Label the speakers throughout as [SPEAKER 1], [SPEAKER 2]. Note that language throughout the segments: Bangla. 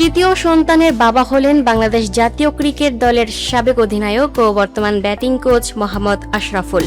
[SPEAKER 1] তৃতীয় সন্তানের বাবা হলেন বাংলাদেশ জাতীয় ক্রিকেট দলের সাবেক অধিনায়ক ও বর্তমান ব্যাটিং কোচ মোহাম্মদ আশরাফুল।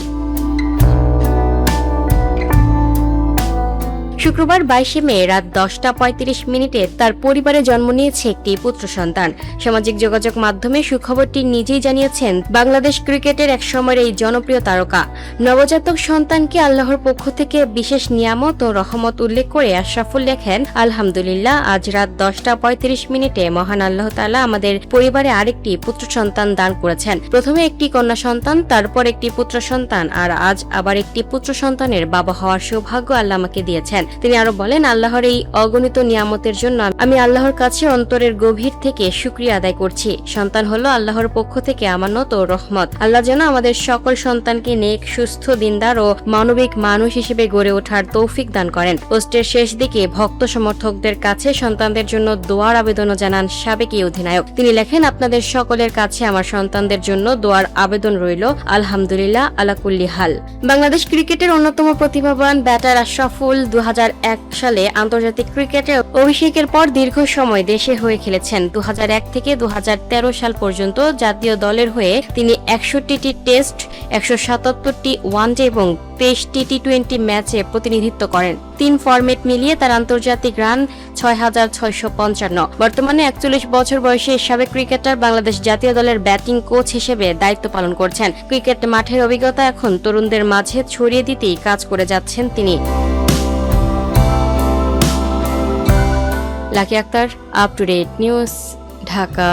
[SPEAKER 1] শুক্রবার 22 মে রাত 10:35 তার পরিবারে জন্ম নিয়েছে একটি পুত্র সন্তান। সামাজিক যোগাযোগ মাধ্যমে সুখবরটি নিজেই জানিয়েছেন বাংলাদেশ ক্রিকেটের একসময়ের এই জনপ্রিয় তারকা। নবজাতক সন্তানকে আল্লাহর পক্ষ থেকে বিশেষ নিয়ামত ও রহমত উল্লেখ করে আশরাফুল লেখেন, আলহামদুলিল্লাহ, আজ রাত 10:35 মহান আল্লাহ তাআলা আমাদের পরিবারে আরেকটি পুত্র সন্তান দান করেছেন। প্রথমে একটি কন্যা সন্তান, তারপর একটি পুত্র সন্তান, আর আজ আবার একটি পুত্র সন্তানের বাবা হওয়ার সৌভাগ্য আল্লাহ আমাকে দিয়েছেন। তিনি আরো বলেন, আল্লাহর এই অগণিত নিয়ামতের জন্য আমি আল্লাহর কাছে অন্তরের গভীর থেকে শুকরিয়া আদায় করছি। সন্তান হলো আল্লাহর পক্ষ থেকে আমানত ও রহমত। আল্লাহ যেন আমাদের সকল সন্তানকে নেক, সুস্থ, দিনদার ও মানবিক মানুষ হিসেবে গড়ে ওঠার তৌফিক দান করেন। পোস্টের শেষ দিকে ভক্ত সমর্থকদের কাছে সন্তানদের জন্য দোয়ার আবেদনও জানান সাবেক এই অধিনায়ক। তিনি লেখেন, আপনাদের সকলের কাছে আমার সন্তানদের জন্য দোয়ার আবেদন রইল। আলহামদুলিল্লাহ আলা কুল্লি হাল। বাংলাদেশ ক্রিকেটের অন্যতম প্রতিভাবান ব্যাটার আশরাফুল 2001 সালে আন্তর্জাতিক ক্রিকেটে অভিষেকের পর দীর্ঘ সময় দেশে হয়ে খেলেছেন। 2001 থেকে 2013 সাল পর্যন্ত জাতীয় দলের হয়ে তিনি 61টি টেস্ট, 177টি ওয়ানডে এবং 23টি টি-20 ম্যাচে প্রতিনিধিত্ব করেন। 3 ফরম্যাট মিলিয়ে তার আন্তর্জাতিক রান 6655। বর্তমানে 41 বছর বয়সী সাবেক ক্রিকেটার বাংলাদেশ জাতীয় দলের ব্যাটিং কোচ হিসেবে দায়িত্ব পালন করছেন। ক্রিকেট মাঠের অভিজ্ঞতা এখন তরুণদের মাঝে ছড়িয়ে দিতেই কাজ করে যাচ্ছেন তিনি। Lucky Akter, up to date news, Dhaka.